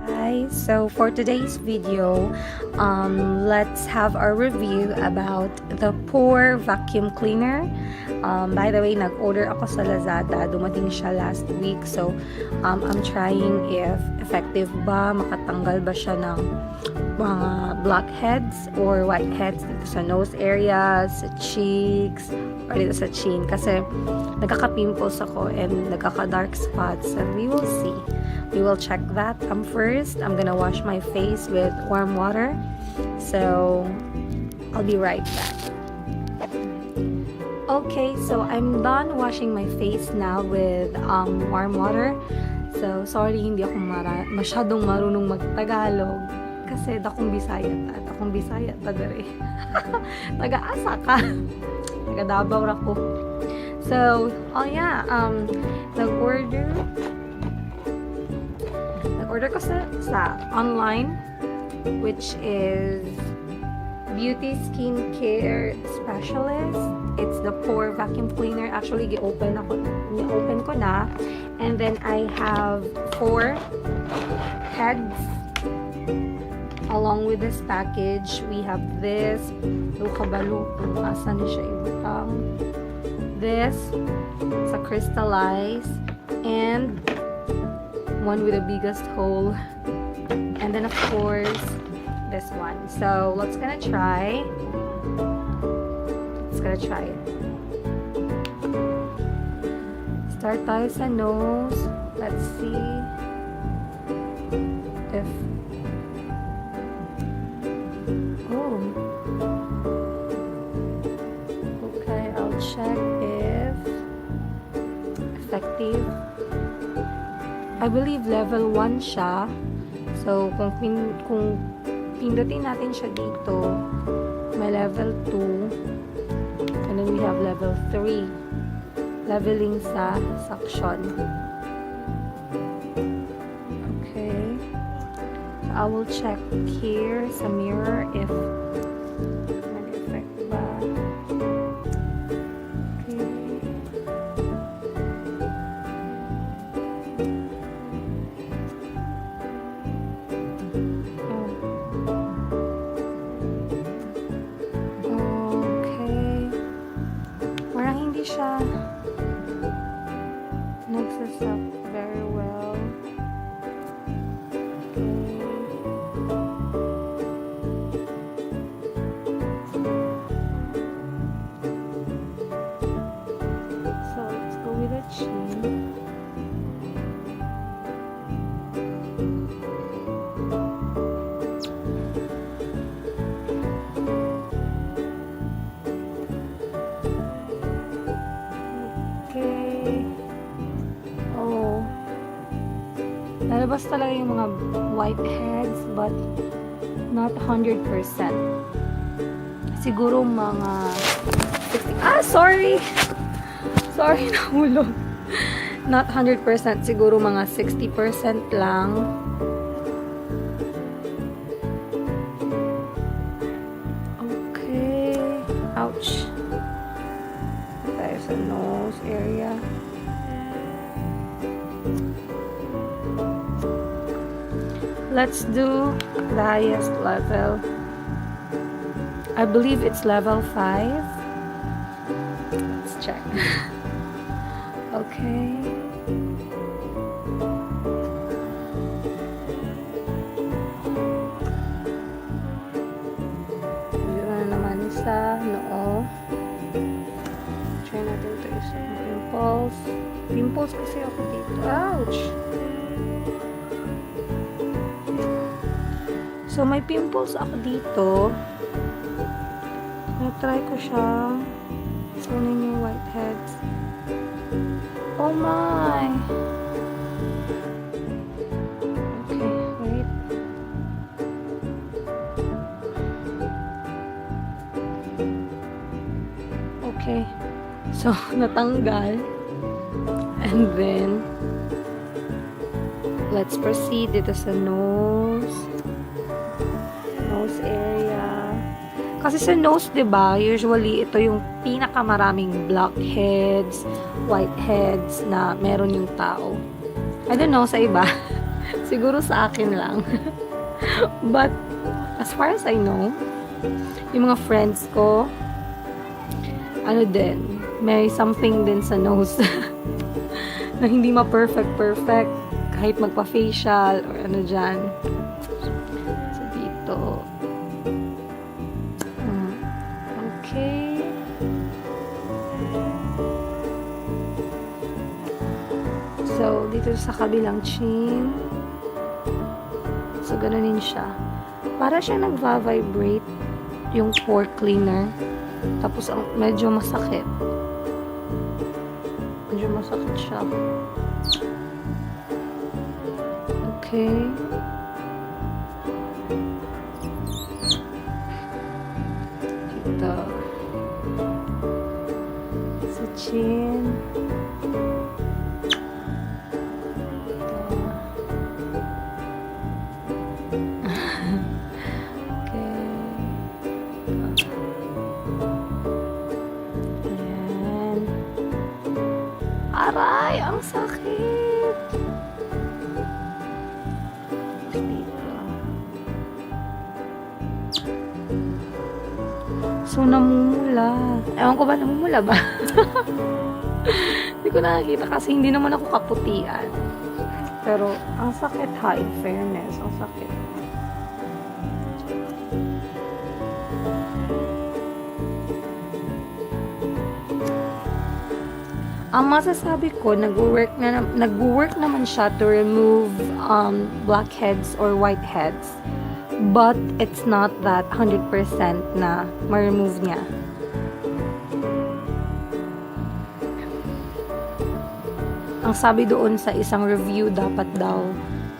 Guys, so for today's video, let's have our review about the PORE vacuum cleaner. By the way, nag-order ako sa Lazada. Dumating siya last week. So, I'm trying if effective ba, makatanggal ba siya ng mga blackheads or whiteheads dito sa nose area, sa cheeks, or dito sa chin. Kasi nagkaka-pimples ako and nagkaka-dark spots. And we will see. We will check that. First, I'm gonna wash my face with warm water. So, I'll be right back. Okay, so I'm done washing my face now with warm water. So, sorry, hindi ako masyadong marunong mag-Tagalog. Kasi dakong Bisaya ta dere. Taga-asa ka. Taga-Davao ra ko. So, oh yeah, nag-order ko sa online, which is Beauty Skincare Specialist. It's the PORE vacuum cleaner. Actually, i-open ko na. And then I have 4 heads along with this package. We have this asan ni siya ibutang, this sa crystallize, and one with the biggest hole, and then of course this one. So let's try it. Start tayo sa nose. Let's see if okay, I'll check if effective. I believe level 1 siya. So, kung pindutin natin siya dito, may level 2. And then we have level 3. Leveling sa suction. Okay. So, I will check here sa mirror if nag-effect ba. Siya nagsasap very well. So let's go with the chin. Lalabas talaga yung mga whiteheads, but not 100%. Siguro mga 60. Sorry, nahulog. Not 100%, siguro mga 60% lang. Okay. Ouch. Tayo sa nose area. Let's do the highest level. I believe it's level 5. Let's check. Okay. Dito na naman sa noo. Try natin ito isa. Pimples. Pimples kasi ako dito. Ouch! So, may pimples ako dito. Na-try ko siya. Kunin yung whiteheads. Oh my! Okay, wait. Okay. So, natanggal. And then, let's proceed dito sa nose area. Kasi sa nose, 'di ba, usually ito yung pinakamaraming blackheads, whiteheads na meron yung tao. I don't know sa iba. Siguro sa akin lang. But, as far as I know, yung mga friends ko, ano din, may something din sa nose. Na hindi ma-perfect kahit magpa-facial or ano dyan. So, dito. Okay. So, dito sa kabilang chin. So, ganonin siya. Para siya nagva-vibrate yung pore cleaner. Tapos, medyo masakit. Medyo masakit siya. Okay. Dito. Sa chin. Aray, ang sakit. Dito. So, namumula. Ewan ko ba, namumula ba? Hindi ko nakakita kasi hindi naman ako kaputian. Pero, ang sakit ha, in fairness. Ang sakit. Ang masasabi ko, nag-work naman siya to remove blackheads or whiteheads. But it's not that 100% na ma-remove niya. Ang sabi doon sa isang review, dapat daw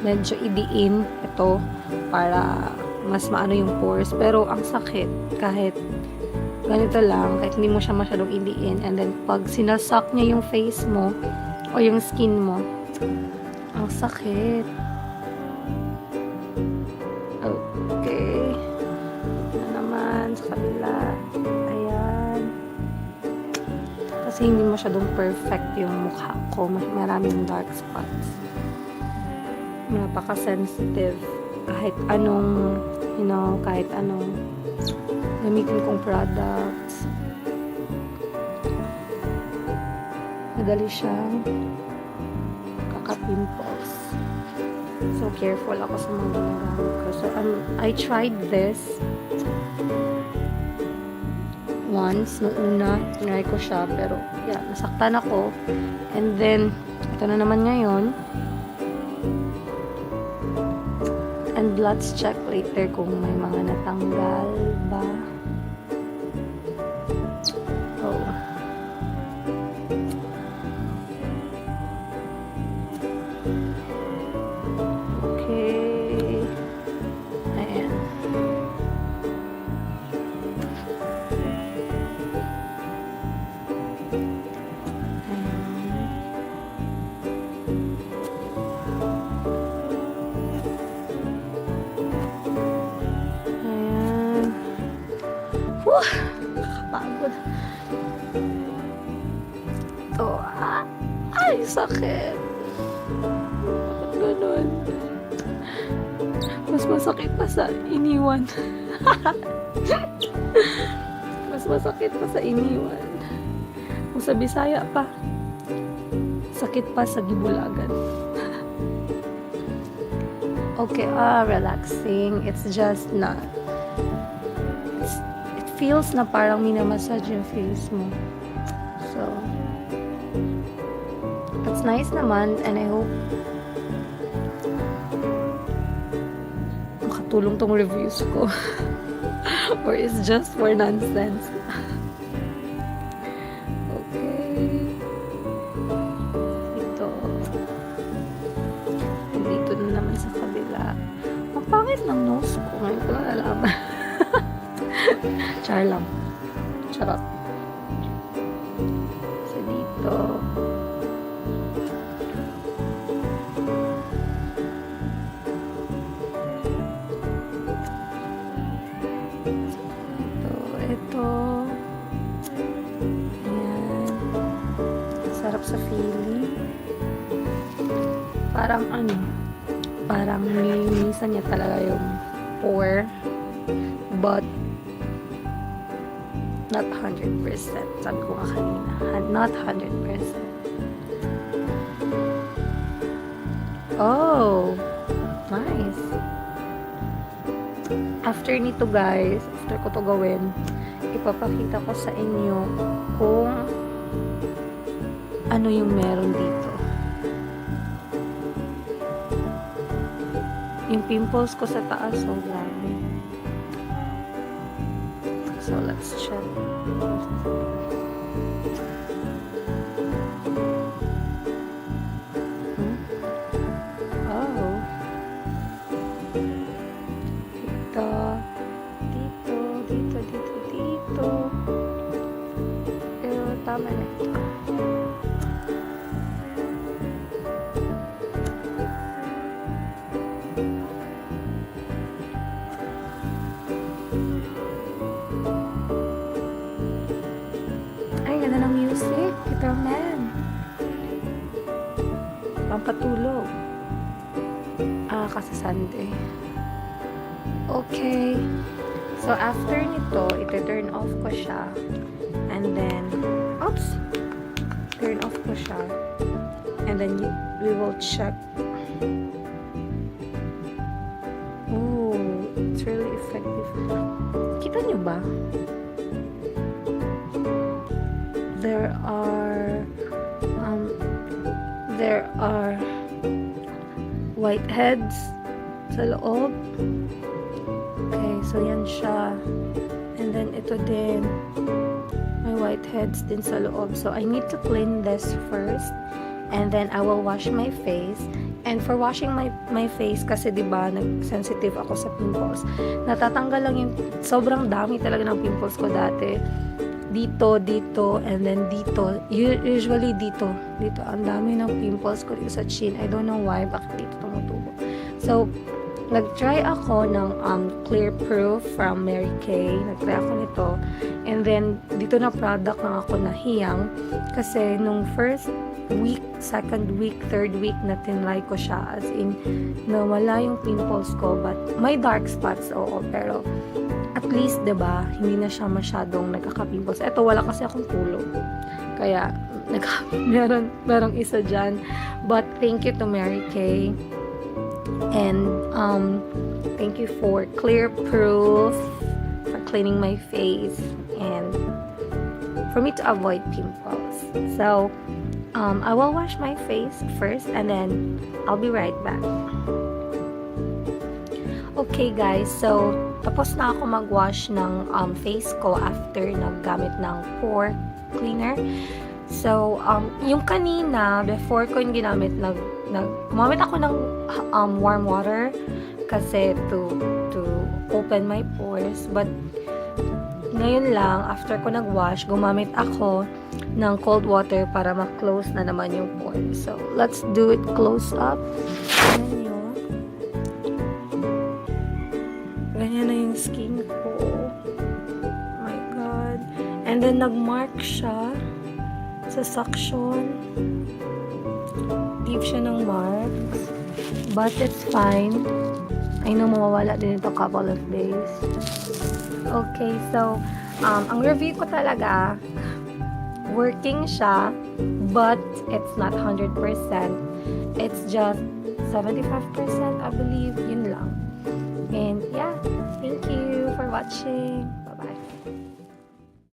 medyo idiin ito para mas maano yung pores. Pero ang sakit, kahit ganito lang, kahit hindi mo siya masyadong idiin, and then pag sinasak niya yung face mo o yung skin mo, ang sakit. Okay. Ito naman sa kabila. Ayan. Kasi hindi masyadong perfect yung mukha ko. Maraming dark spots. Napaka-sensitive. Kahit anong, kahit anong gamitin kong products. Madali siyang kaka-pimples. So, careful ako sa mga ginagamit ko. So, I tried this once, noong una, tinry ko siya, pero, yeah, nasaktan ako. And then, ito na naman ngayon. And let's check later kung may mga natanggal ba. Oh. Okay. Ayan. Nakakapagod. Ito. Ay, sakit. Bakit ganun? Mas masakit pa sa iniwan. Mas masakit pa sa iniwan. Kung sa Bisaya pa, sakit pa sa gibulagan. Okay, relaxing. It's just not. It feels na parang minamassage yung face mo. So, that's nice naman, and I hope makatulong tong reviews ko. Or it's just for nonsense. Okay. Ito. Dito na naman sa kabila. Ang pangit ng nose ko. Ngayon ko lang nalaman. Char lang. Charot. So, dito. Ito. Ayan. Sarap sa feeling. Parang lilinisan niya talaga yung pore. But, not 100%. Sabi ko nga kanina. Not 100%. Oh! Nice! After nito guys, after ko to gawin, ipapakita ko sa inyo kung ano yung meron dito. Yung pimples ko sa taas, so grabe. So, let's check. Oh. Dito. Pero, tama na ito. Ay, ganda ng music. Guitar man. Pampatulog. Kasi Sunday. Okay. So, after nito, ito-turn off ko siya. And then, oops! Turn off ko siya. And then, we will check. Ooh, it's really effective. Kita nyo ba? There are whiteheads sa loob. Okay, so yan siya. And then ito din, may whiteheads din sa loob. So I need to clean this first, and then I will wash my face. And for washing my face, kasi diba, nag-sensitive ako sa pimples. Natatanggal lang yung, sobrang dami talaga ng pimples ko dati. Dito, and then dito. Usually dito. Ang dami ng pimples ko dito sa chin. I don't know why, bakit dito tumutubo. So, nag-try ako ng Clear Proof from Mary Kay. Nag-try ako nito. And then, dito na product na ako nahiyang. Kasi nung first week, second week, third week na tinry ko siya. As in, nawala yung pimples ko. But, may dark spots, oo. Pero, at least, diba, hindi na siya masyadong nagkaka-pimples. Eto, wala kasi akong tulog. Kaya, merong isa dyan. But, thank you to Mary Kay. And, thank you for Clear Proof for cleaning my face and for me to avoid pimples. So, I will wash my face first and then I'll be right back. Okay guys, so tapos na ako mag-wash ng face ko after naggamit ng pore cleaner. So, yung kanina, before ko yung ginamit, gumamit ako ng warm water kasi to open my pores. But, ngayon lang, after ko nag-wash, gumamit ako ng cold water para ma-close na naman yung pores. So, let's do it close up. Ganyan na yung skin ko. Oh my God. And then, nag-mark siya sa suction. Deep siya ng marks. But it's fine. I know mawawala din ito couple of days. Okay, so, ang review ko talaga, working siya, but it's not 100%. It's just 75%, I believe. Yun lang. And yeah, thank you for watching. Bye-bye.